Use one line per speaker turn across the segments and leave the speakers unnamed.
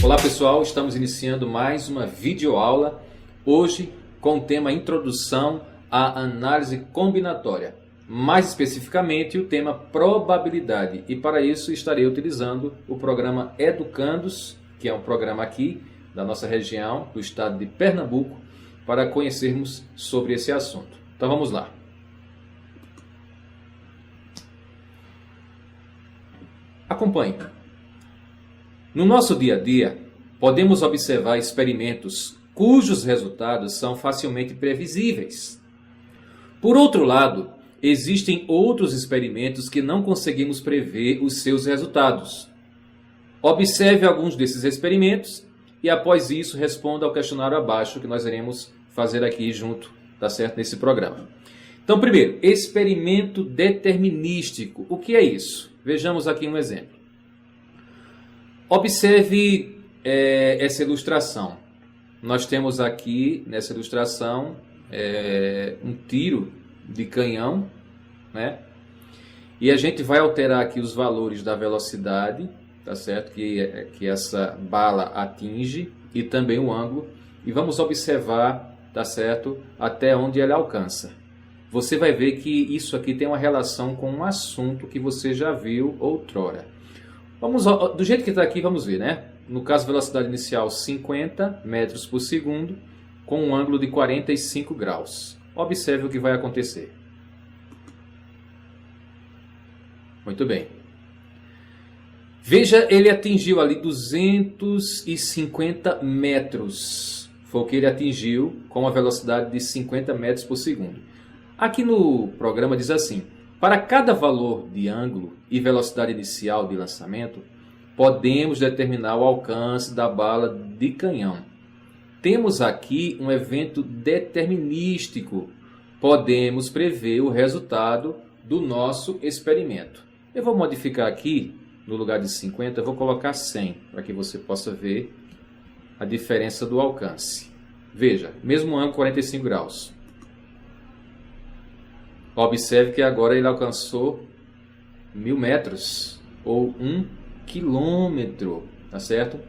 Olá pessoal, estamos iniciando mais uma videoaula, hoje com o tema Introdução à Análise Combinatória, mais especificamente o tema Probabilidade, e para isso estarei utilizando o programa Educandos, que é um programa aqui da nossa região, do estado de Pernambuco, para conhecermos sobre esse assunto. Então vamos lá. Acompanhe. No nosso dia a dia, podemos observar experimentos cujos resultados são facilmente previsíveis. Por outro lado, existem outros experimentos que não conseguimos prever os seus resultados. Observe alguns desses experimentos e após isso responda ao questionário abaixo que nós iremos fazer aqui junto, tá certo, nesse programa. Então, primeiro, experimento determinístico. O que é isso? Vejamos aqui um exemplo. Observe essa ilustração. Nós temos aqui, nessa ilustração, um tiro de canhão, né? E a gente vai alterar aqui os valores da velocidade, tá certo? Que essa bala atinge e também o ângulo. E vamos observar, tá certo? Até onde ela alcança. Você vai ver que isso aqui tem uma relação com um assunto que você já viu outrora. Vamos, do jeito que está aqui, vamos ver, né? No caso, velocidade inicial 50 metros por segundo, com um ângulo de 45 graus. Observe o que vai acontecer. Muito bem. Veja, ele atingiu ali 250 metros. Foi o que ele atingiu com a velocidade de 50 metros por segundo. Aqui no programa diz assim: para cada valor de ângulo e velocidade inicial de lançamento, podemos determinar o alcance da bala de canhão. Temos aqui um evento determinístico. Podemos prever o resultado do nosso experimento. Eu vou modificar aqui, no lugar de 50, eu vou colocar 100, para que você possa ver a diferença do alcance. Veja, mesmo ângulo 45 graus. Observe que agora ele alcançou 1000 metros ou 1 quilômetro, tá certo?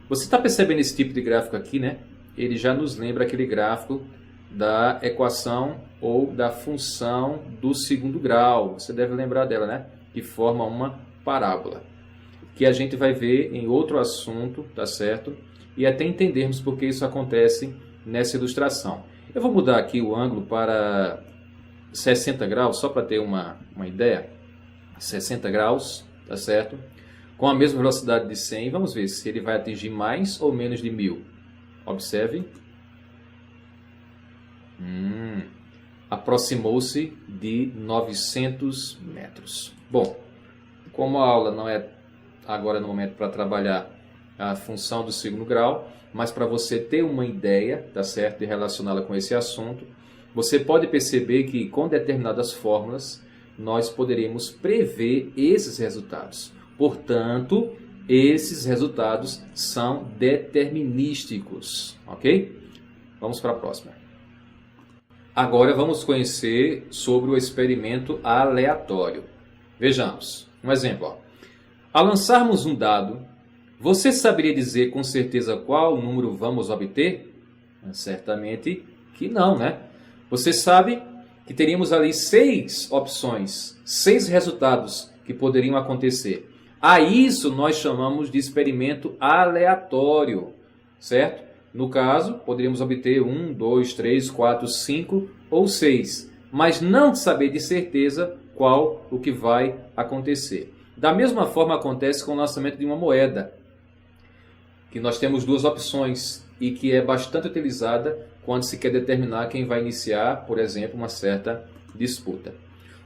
Você está percebendo esse tipo de gráfico aqui, né? Ele já nos lembra aquele gráfico da equação ou da função do segundo grau. Você deve lembrar dela, né? Que forma uma parábola, que a gente vai ver em outro assunto, tá certo? E até entendermos por que isso acontece nessa ilustração. Eu vou mudar aqui o ângulo para 60 graus, só para ter uma ideia. 60 graus, tá certo? Com a mesma velocidade de 100, vamos ver se ele vai atingir mais ou menos de 1000. Observe. Aproximou-se de 900 metros. Bom, como a aula não é agora no momento para trabalhar a função do segundo grau, mas para você ter uma ideia, tá certo, de relacioná-la com esse assunto, você pode perceber que com determinadas fórmulas nós poderemos prever esses resultados. Portanto, esses resultados são determinísticos, ok? Vamos para a próxima. Agora vamos conhecer sobre o experimento aleatório. Vejamos, um exemplo. Ó. Ao lançarmos um dado, você saberia dizer com certeza qual número vamos obter? Certamente que não, né? Você sabe que teríamos ali 6 opções, 6 resultados que poderiam acontecer. A isso nós chamamos de experimento aleatório, certo? No caso, poderíamos obter 1, 2, 3, 4, 5 ou 6, mas não saber de certeza qual o que vai acontecer. Da mesma forma acontece com o lançamento de uma moeda, que nós temos 2 opções e que é bastante utilizada quando se quer determinar quem vai iniciar, por exemplo, uma certa disputa.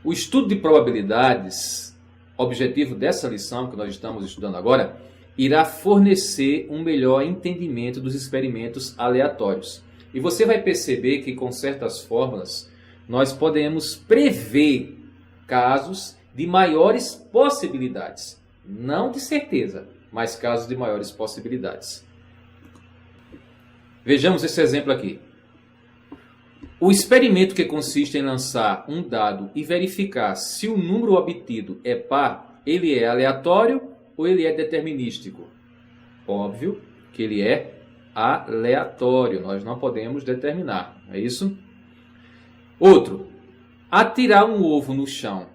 O estudo de probabilidades, objetivo dessa lição que nós estamos estudando agora, irá fornecer um melhor entendimento dos experimentos aleatórios. E você vai perceber que com certas fórmulas nós podemos prever casos de maiores possibilidades. Não de certeza, mas casos de maiores possibilidades. Vejamos esse exemplo aqui. O experimento que consiste em lançar um dado e verificar se o número obtido é par, ele é aleatório ou ele é determinístico? Óbvio que ele é aleatório, nós não podemos determinar, é isso? Outro, atirar um ovo no chão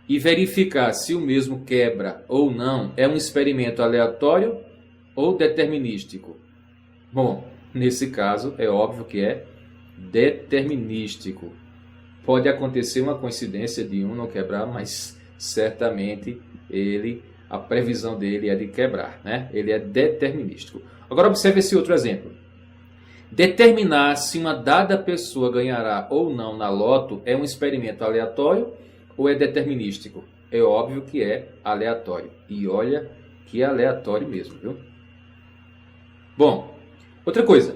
e verificar se o mesmo quebra ou não é um experimento aleatório ou determinístico? Bom, nesse caso é óbvio que é determinístico. Pode acontecer uma coincidência de um não quebrar, mas certamente a previsão dele é de quebrar, né? Ele é determinístico. Agora observe esse outro exemplo. Determinar se uma dada pessoa ganhará ou não na loto é um experimento aleatório ou é determinístico? É óbvio que é aleatório. E olha que é aleatório mesmo, viu? Bom, outra coisa.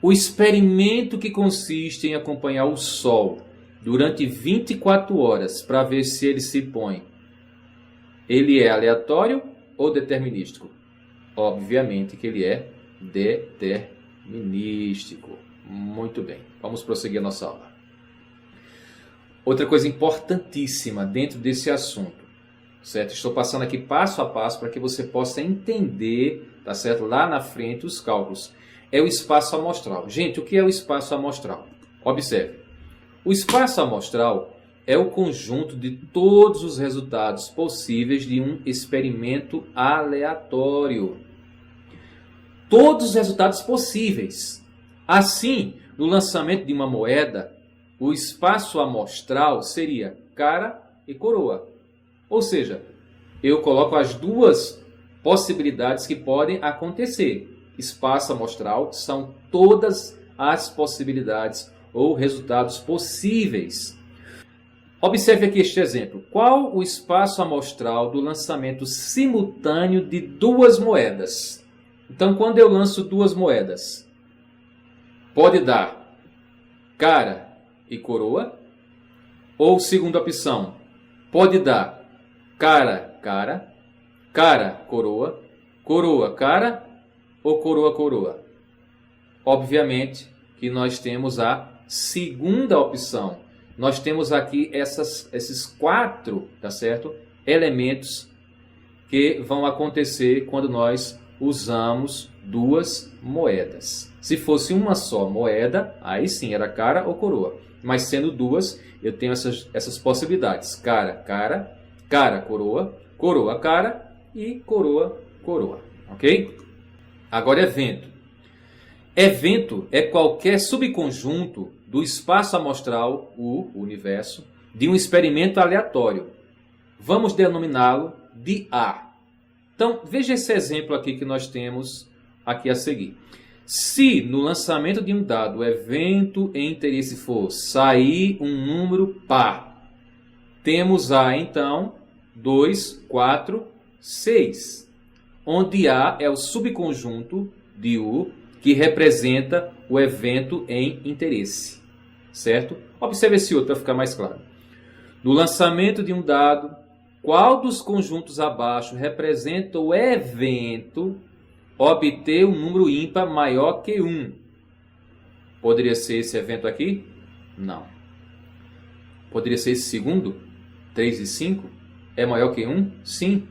O experimento que consiste em acompanhar o Sol durante 24 horas para ver se ele se põe, ele é aleatório ou determinístico? Obviamente que ele é determinístico. Muito bem, vamos prosseguir a nossa aula. Outra coisa importantíssima dentro desse assunto, certo? Estou passando aqui passo a passo para que você possa entender, tá certo? Lá na frente os cálculos. É o espaço amostral. Gente, o que é o espaço amostral? Observe. O espaço amostral é o conjunto de todos os resultados possíveis de um experimento aleatório. Todos os resultados possíveis. Assim, no lançamento de uma moeda, o espaço amostral seria cara e coroa. Ou seja, eu coloco as duas possibilidades que podem acontecer. Espaço amostral são todas as possibilidades ou resultados possíveis. Observe aqui este exemplo. Qual o espaço amostral do lançamento simultâneo de duas moedas? Então, quando eu lanço duas moedas, pode dar cara e coroa? Ou, segunda opção, pode dar cara, cara, cara, coroa, coroa, cara ou coroa, coroa? Obviamente que nós temos a segunda opção. Nós temos aqui esses quatro, tá certo? Elementos que vão acontecer quando nós usamos duas moedas. Se fosse uma só moeda, aí sim era cara ou coroa. Mas sendo duas, eu tenho essas possibilidades. Cara, cara, cara, coroa, coroa, cara e coroa, coroa. Ok? Agora, evento. Evento é qualquer subconjunto do espaço amostral, o universo, de um experimento aleatório. Vamos denominá-lo de A. Então, veja esse exemplo aqui que nós temos aqui a seguir. Se no lançamento de um dado o evento em interesse for sair um número par, temos A, então, 2, 4, 6, onde A é o subconjunto de U que representa o evento em interesse, certo? Observe esse outro para ficar mais claro. No lançamento de um dado, qual dos conjuntos abaixo representa o evento obter um número ímpar maior que 1? Poderia ser esse evento aqui? Não. Poderia ser esse segundo? 3 e 5? É maior que 1? Sim.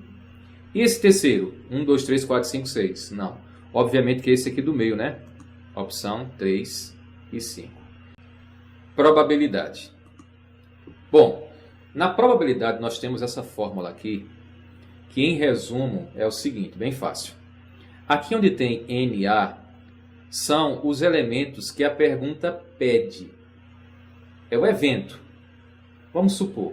E esse terceiro? 1, 2, 3, 4, 5, 6? Não. Obviamente que esse aqui do meio, né? Opção 3 e 5. Probabilidade. Bom, na probabilidade nós temos essa fórmula aqui, que em resumo é o seguinte, bem fácil. Aqui onde tem NA, são os elementos que a pergunta pede. É o evento. Vamos supor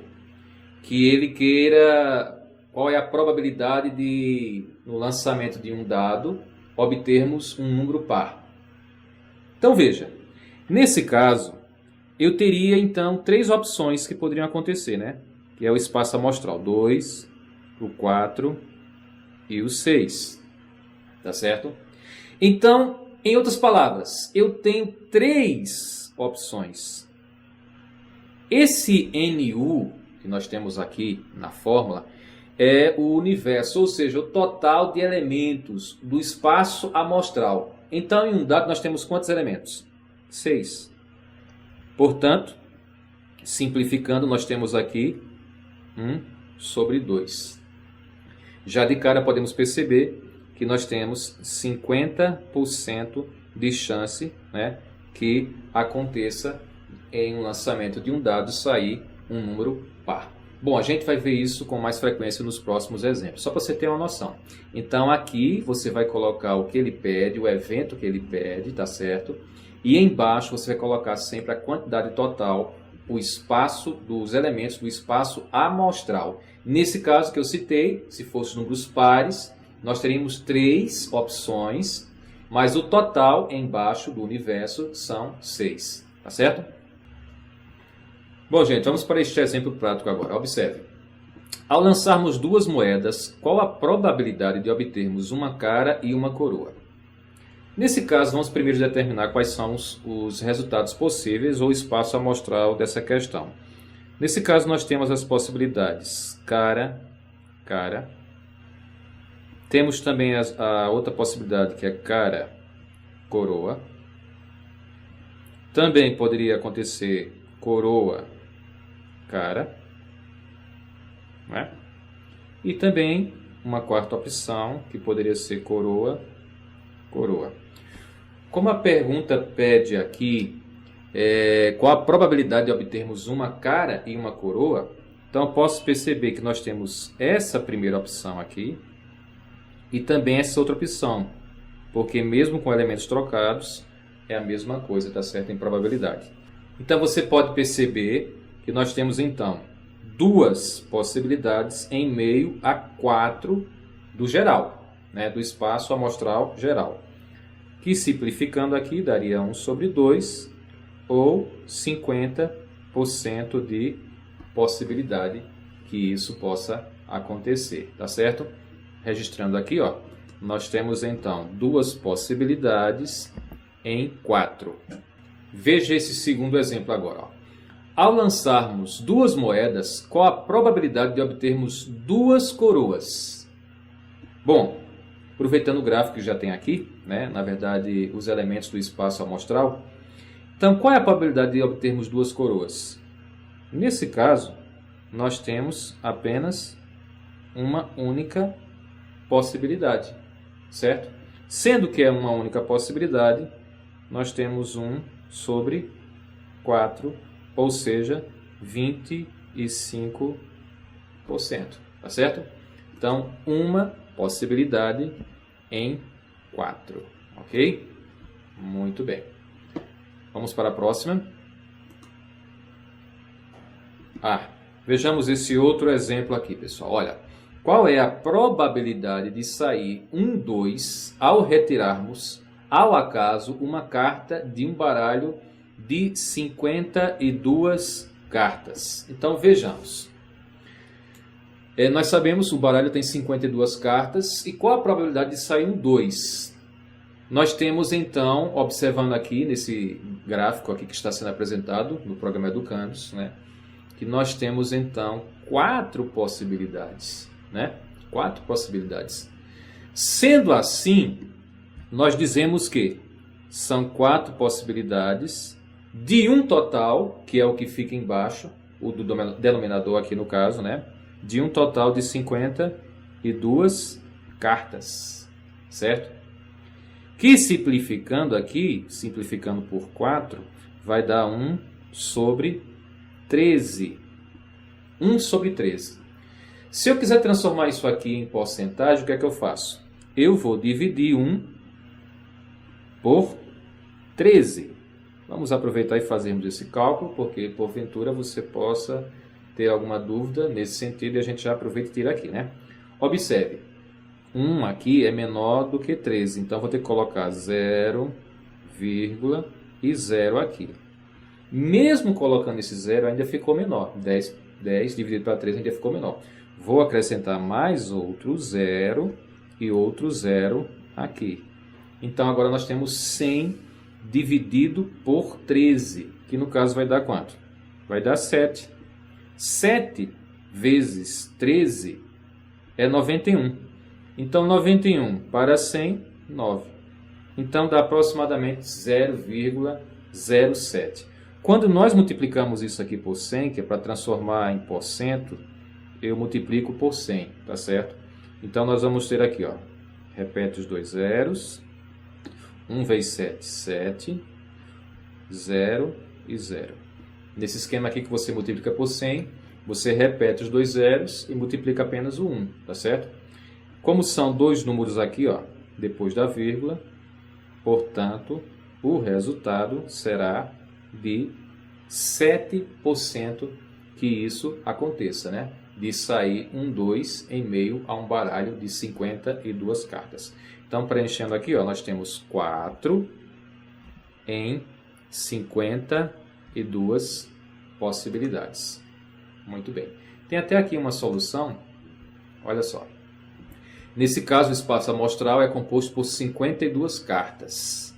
que ele queira qual é a probabilidade de, no lançamento de um dado, obtermos um número par. Então veja, nesse caso, eu teria então três opções que poderiam acontecer, né? Que é o espaço amostral 2, o 4 e o 6. Tá certo? Então, em outras palavras, eu tenho três opções. Esse NU que nós temos aqui na fórmula é o universo, ou seja, o total de elementos do espaço amostral. Então, em um dado, nós temos quantos elementos? 6. Portanto, simplificando, nós temos aqui 1 sobre 2. Já de cara podemos perceber que nós temos 50% de chance, né, que aconteça em um lançamento de um dado sair um número par. Bom, a gente vai ver isso com mais frequência nos próximos exemplos, só para você ter uma noção. Então aqui você vai colocar o que ele pede, o evento que ele pede, tá certo? E embaixo você vai colocar sempre a quantidade total, o espaço dos elementos do espaço amostral. Nesse caso que eu citei, se fosse números pares, nós teríamos 3 opções, mas o total embaixo do universo são 6, tá certo? Bom, gente, vamos para este exemplo prático agora. Observe. Ao lançarmos 2 moedas, qual a probabilidade de obtermos uma cara e uma coroa? Nesse caso, vamos primeiro determinar quais são os resultados possíveis ou espaço amostral dessa questão. Nesse caso, nós temos as possibilidades cara, cara. Temos também a outra possibilidade, que é cara, coroa. Também poderia acontecer coroa, cara, né? E também uma quarta opção, que poderia ser coroa, coroa. Como a pergunta pede aqui qual a probabilidade de obtermos uma cara e uma coroa, então eu posso perceber que nós temos essa primeira opção aqui e também essa outra opção, porque mesmo com elementos trocados é a mesma coisa, tá certo, em probabilidade. Então você pode perceber que nós temos então 2 possibilidades em meio a 4 do geral, né, do espaço amostral geral, que simplificando aqui daria 1/2 ou 50% de possibilidade que isso possa acontecer, tá certo? Registrando aqui, ó, nós temos então 2 possibilidades em 4. Veja esse segundo exemplo agora, ó. Ao lançarmos 2 moedas, qual a probabilidade de obtermos 2 coroas? Bom, aproveitando o gráfico que já tem aqui, né, na verdade os elementos do espaço amostral, então qual é a probabilidade de obtermos 2 coroas? Nesse caso, nós temos apenas uma única possibilidade, certo? Sendo que é uma única possibilidade, nós temos 1/4, ou seja, 25%, tá certo? Então, uma possibilidade em 4, ok? Muito bem. Vamos para a próxima. Vejamos esse outro exemplo aqui, pessoal. Olha, qual é a probabilidade de sair 2 ao retirarmos, ao acaso, uma carta de um baralho de 52 cartas? Então, vejamos. Nós sabemos que o baralho tem 52 cartas. E qual a probabilidade de sair 2? Nós temos, então, observando aqui nesse gráfico aqui que está sendo apresentado no programa Educandos, né, que nós temos, então, 4 possibilidades. Né? 4 possibilidades. Sendo assim, nós dizemos que são 4 possibilidades de um total, que é o que fica embaixo, o do denominador aqui no caso, né? De um total de 52 cartas, certo? Que simplificando aqui, simplificando por 4, vai dar 1/13. 1/13. Se eu quiser transformar isso aqui em porcentagem, o que é que eu faço? Eu vou dividir 1 por 13. Vamos aproveitar e fazermos esse cálculo, porque porventura você possa ter alguma dúvida nesse sentido e a gente já aproveita e tira aqui, né? Observe, 1 aqui é menor do que 13, então vou ter que colocar 0,0 aqui. Mesmo colocando esse 0 ainda ficou menor, 10 dividido para 13 ainda ficou menor. Vou acrescentar mais outro 0 e outro 0 aqui. Então agora nós temos 100 dividido por 13, que no caso vai dar quanto? Vai dar 7. 7 vezes 13 é 91. Então 91 para 100, 9. Então dá aproximadamente 0,07. Quando nós multiplicamos isso aqui por 100, que é para transformar em porcento, eu multiplico por 100, tá certo? Então nós vamos ter aqui, ó, repete os dois zeros. 1 vezes 7, 7. 0 e 0. Nesse esquema aqui que você multiplica por 100, você repete os dois zeros e multiplica apenas o 1, tá certo? Como são dois números aqui, ó, depois da vírgula, portanto, o resultado será de 7% que isso aconteça, né? De sair um 2 em meio a um baralho de 52 cartas. Então, preenchendo aqui, ó, nós temos 4 em 52 possibilidades. Muito bem. Tem até aqui uma solução. Olha só. Nesse caso, o espaço amostral é composto por 52 cartas.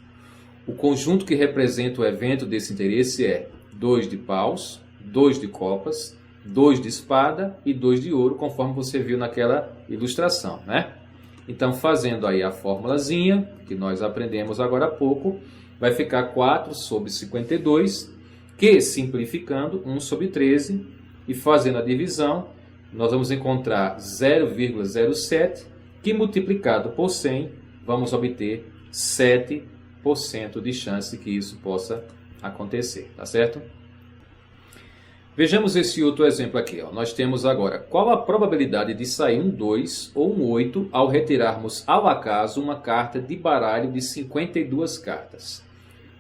O conjunto que representa o evento desse interesse é 2 de paus, 2 de copas, 2 de espada e 2 de ouro, conforme você viu naquela ilustração, né? Então, fazendo aí a formulazinha, que nós aprendemos agora há pouco, vai ficar 4 sobre 52, que, simplificando, 1 sobre 13, e fazendo a divisão, nós vamos encontrar 0,07, que multiplicado por 100, vamos obter 7% de chance que isso possa acontecer, tá certo? Vejamos esse outro exemplo aqui, ó. Nós temos agora, qual a probabilidade de sair um 2 ou um 8 ao retirarmos ao acaso uma carta de baralho de 52 cartas?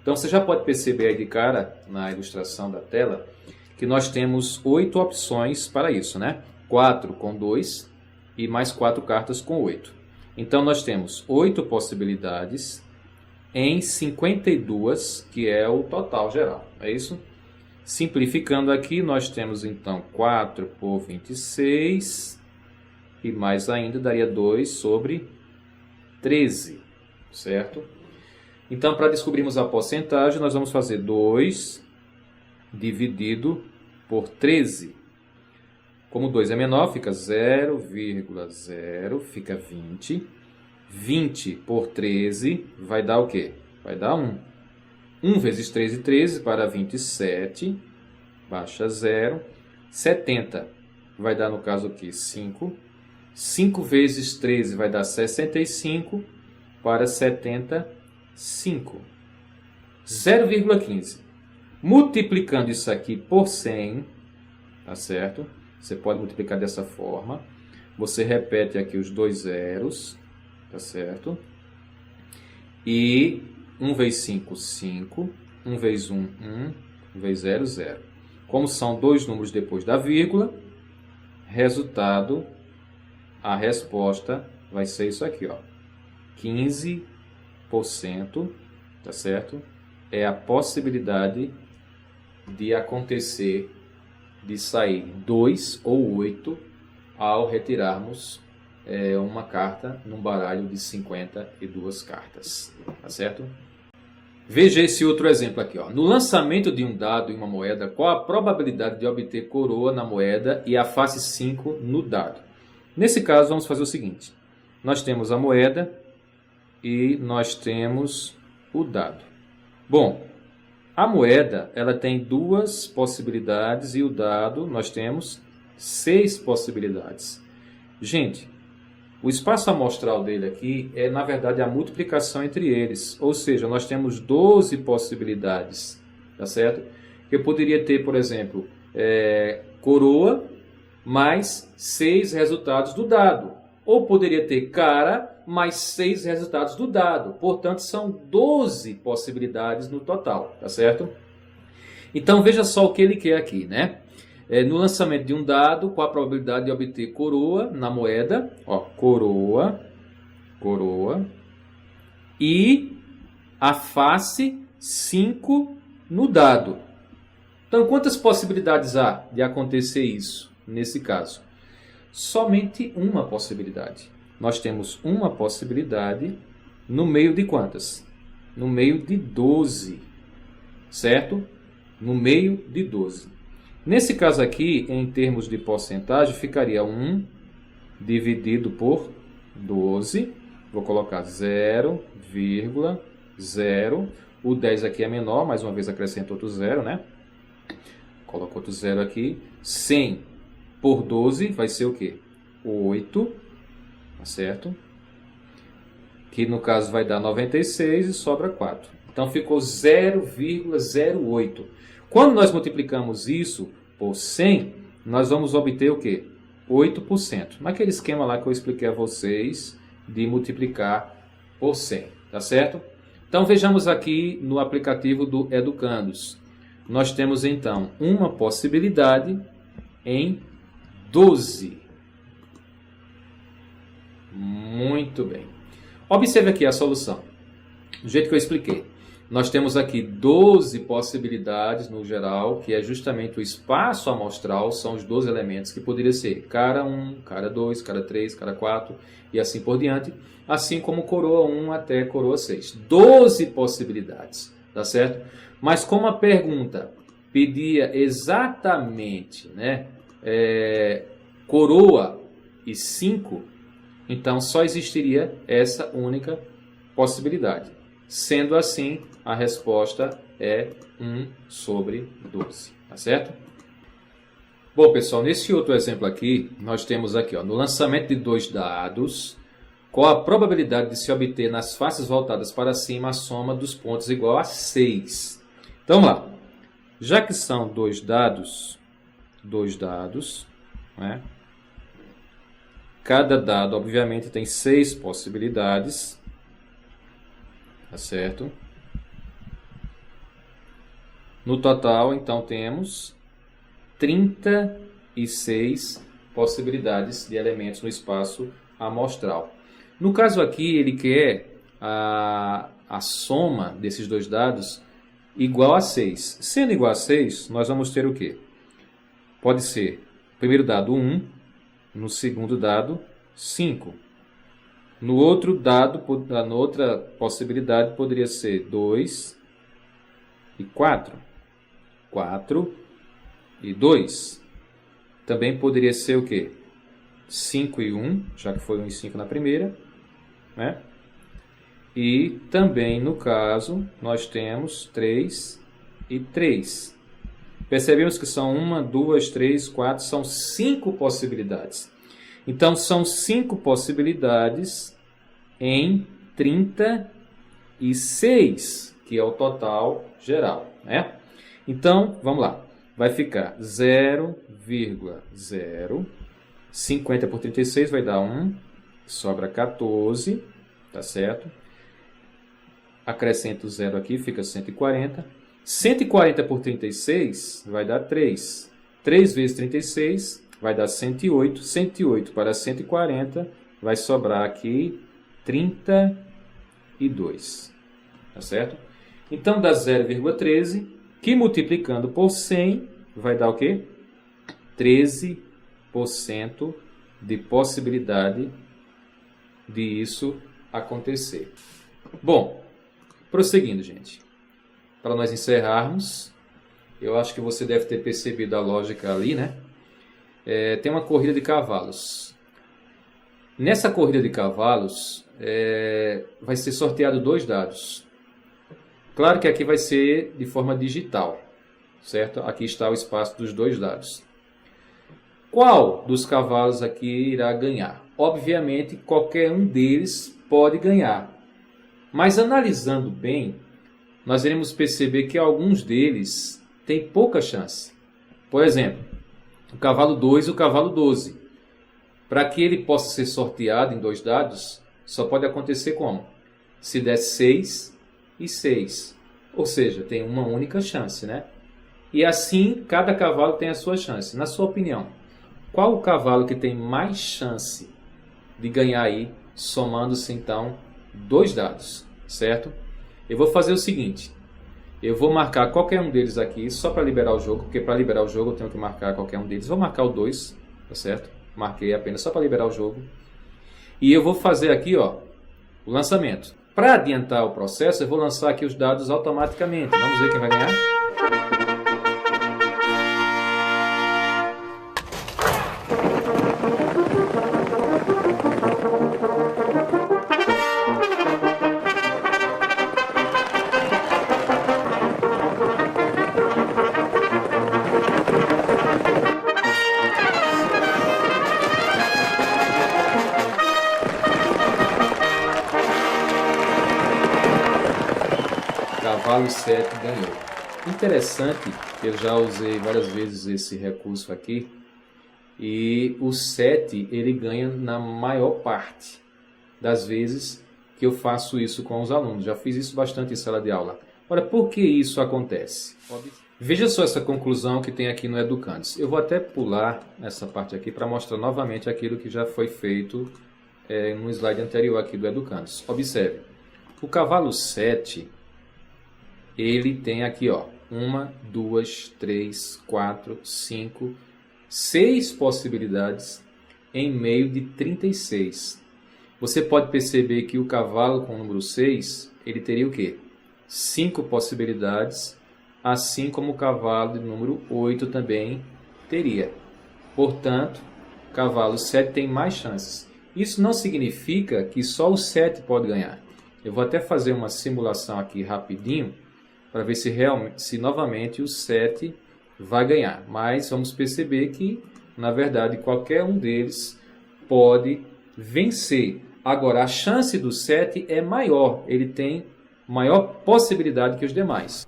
Então você já pode perceber aí de cara, na ilustração da tela, que nós temos 8 opções para isso, né? 4 com 2 e mais 4 cartas com 8. Então nós temos 8 possibilidades em 52, que é o total geral, é isso? Simplificando aqui, nós temos então 4 por 26, e mais ainda daria 2 sobre 13, certo? Então, para descobrirmos a porcentagem, nós vamos fazer 2 dividido por 13. Como 2 é menor, fica 0,0, fica 20. 20 por 13 vai dar o quê? Vai dar 1. 1 vezes 13, 13 para 27, baixa 0. 70 vai dar, no caso aqui, 5. 5 vezes 13 vai dar 65 para 75. 0,15. Multiplicando isso aqui por 100, tá certo? Você pode multiplicar dessa forma. Você repete aqui os dois zeros, tá certo? E 1 vezes 5, 5. 1 vezes 1, 1. 1 vezes 0, 0. Como são dois números depois da vírgula, resultado, a resposta vai ser isso aqui, ó. 15%, tá certo? É a possibilidade de acontecer, de sair 2 ou 8 ao retirarmos uma carta num baralho de 52 cartas, tá certo? Veja esse outro exemplo aqui, ó. No lançamento de um dado em uma moeda, qual a probabilidade de obter coroa na moeda e a face 5 no dado? Nesse caso, vamos fazer o seguinte. Nós temos a moeda e nós temos o dado. Bom, a moeda ela tem 2 possibilidades e o dado nós temos 6 possibilidades. Gente, o espaço amostral dele aqui é, na verdade, a multiplicação entre eles. Ou seja, nós temos 12 possibilidades, tá certo? Eu poderia ter, por exemplo, coroa mais 6 resultados do dado. Ou poderia ter cara mais 6 resultados do dado. Portanto, são 12 possibilidades no total, tá certo? Então, veja só o que ele quer aqui, né? No lançamento de um dado, qual a probabilidade de obter coroa na moeda? Ó, coroa, e a face 5 no dado. Então, quantas possibilidades há de acontecer isso nesse caso? Somente uma possibilidade. Nós temos uma possibilidade no meio de quantas? No meio de 12, certo? No meio de 12. Nesse caso aqui, em termos de porcentagem, ficaria 1 dividido por 12. Vou colocar 0,0. O 10 aqui é menor, mais uma vez acrescento outro 0, né? Coloco outro 0 aqui. 100 por 12 vai ser o quê? 8, tá certo? que no caso vai dar 96 e sobra 4. Então ficou 0,08. Quando nós multiplicamos isso por 100, nós vamos obter o quê? 8%. Naquele esquema lá que eu expliquei a vocês de multiplicar por 100, tá certo? Então vejamos aqui no aplicativo do Educandos. Nós temos então uma possibilidade em 12. Muito bem. Observe aqui a solução. Do jeito que eu expliquei. Nós temos aqui 12 possibilidades no geral, que é justamente o espaço amostral, são os 12 elementos que poderia ser cara 1, cara 2, cara 3, cara 4 e assim por diante, assim como coroa 1 até coroa 6. 12 possibilidades, tá certo? Mas como a pergunta pedia exatamente, né, coroa e 5, então só existiria essa única possibilidade. Sendo assim, a resposta é 1 sobre 12, tá certo? Bom, pessoal, nesse outro exemplo aqui, nós temos aqui, ó, no lançamento de 2 dados, qual a probabilidade de se obter nas faces voltadas para cima a soma dos pontos igual a 6? Então, vamos lá. Já que são dois dados, né? Cada dado, obviamente, tem 6 possibilidades. Tá certo? No total, então, temos 36 possibilidades de elementos no espaço amostral. No caso aqui, ele quer a soma desses dois dados igual a 6. Sendo igual a 6, nós vamos ter o quê? Pode ser, no primeiro dado, 1, no segundo dado, 5. No outro dado, na outra possibilidade, poderia ser 2 e 4. 4 e 2. Também poderia ser o quê? 5 e 1, já que foi 1 e 5 na primeira, né? E também, no caso, nós temos 3 e 3. Percebemos que são 1, 2, 3, 4, são 5 possibilidades. Então, são 5 possibilidades em 36, que é o total geral, né? Então, vamos lá. Vai ficar 0,0. 50 por 36 vai dar 1. Sobra 14, tá certo? Acrescento 0 aqui, fica 140. 140 por 36 vai dar 3. 3 vezes 36 vai dar 108. 108 para 140 vai sobrar aqui 32. Tá certo? Então dá 0,13, que multiplicando por 100 vai dar o quê? 13% de possibilidade de isso acontecer. Bom, prosseguindo, gente. Para nós encerrarmos, eu acho que você deve ter percebido a lógica ali, né? Tem uma corrida de cavalos. Nessa corrida de cavalos, vai ser sorteado 2 dados. Claro que aqui vai ser de forma digital, certo? Aqui está o espaço dos 2 dados. Qual dos cavalos aqui irá ganhar? Obviamente, qualquer um deles pode ganhar. Mas analisando bem, nós iremos perceber que alguns deles têm pouca chance. Por exemplo, o cavalo 2 e o cavalo 12. Para que ele possa ser sorteado em 2 dados, só pode acontecer como? Se der 6 e 6. Ou seja, tem uma única chance, né? E assim, cada cavalo tem a sua chance. Na sua opinião, qual o cavalo que tem mais chance de ganhar aí, somando-se então 2 dados, certo? Eu vou fazer o seguinte, eu vou marcar qualquer um deles aqui, só para liberar o jogo, porque para liberar o jogo eu tenho que marcar qualquer um deles. Vou marcar o 2, tá certo? Marquei apenas só para liberar o jogo. E eu vou fazer aqui, ó, o lançamento. Para adiantar o processo, eu vou lançar aqui os dados automaticamente. Vamos ver quem vai ganhar. cavalo 7 ganhou. Interessante que eu já usei várias vezes esse recurso aqui, e o 7 ele ganha na maior parte das vezes que eu faço isso com os alunos. Já fiz isso bastante em sala de aula. Ora, por que isso acontece? Veja só essa conclusão que tem aqui no Educantes. Eu vou até pular essa parte aqui para mostrar novamente aquilo que já foi feito no slide anterior aqui do Educantes. Observe, o cavalo 7, ele tem aqui, ó, 1, 2, 3, 4, 5, 6 possibilidades em meio de 36. Você pode perceber que o cavalo com o número 6, ele teria o quê? 5 possibilidades, assim como o cavalo de número 8 também teria. Portanto, o cavalo 7 tem mais chances. Isso não significa que só o 7 pode ganhar. Eu vou até fazer uma simulação aqui rapidinho, para ver se novamente o 7 vai ganhar. Mas vamos perceber que, na verdade, qualquer um deles pode vencer. Agora, a chance do 7 é maior, ele tem maior possibilidade que os demais.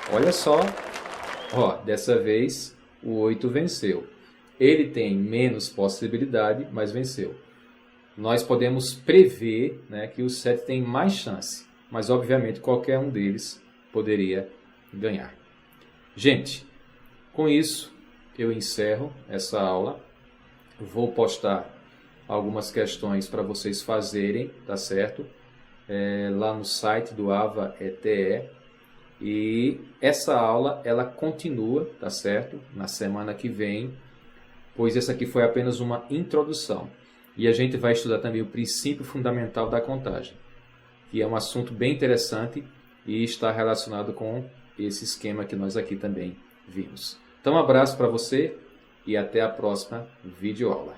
Olha só, ó, dessa vez o 8 venceu. Ele tem menos possibilidade, mas venceu. Nós podemos prever, né, que o 7 tem mais chance, mas obviamente qualquer um deles poderia ganhar. Gente, com isso eu encerro essa aula. Vou postar algumas questões para vocês fazerem, tá certo? Lá no site do AVA ETE. E essa aula, ela continua, tá certo? Na semana que vem, pois essa aqui foi apenas uma introdução. E a gente vai estudar também o princípio fundamental da contagem, que é um assunto bem interessante e está relacionado com esse esquema que nós aqui também vimos. Então, um abraço para você e até a próxima videoaula.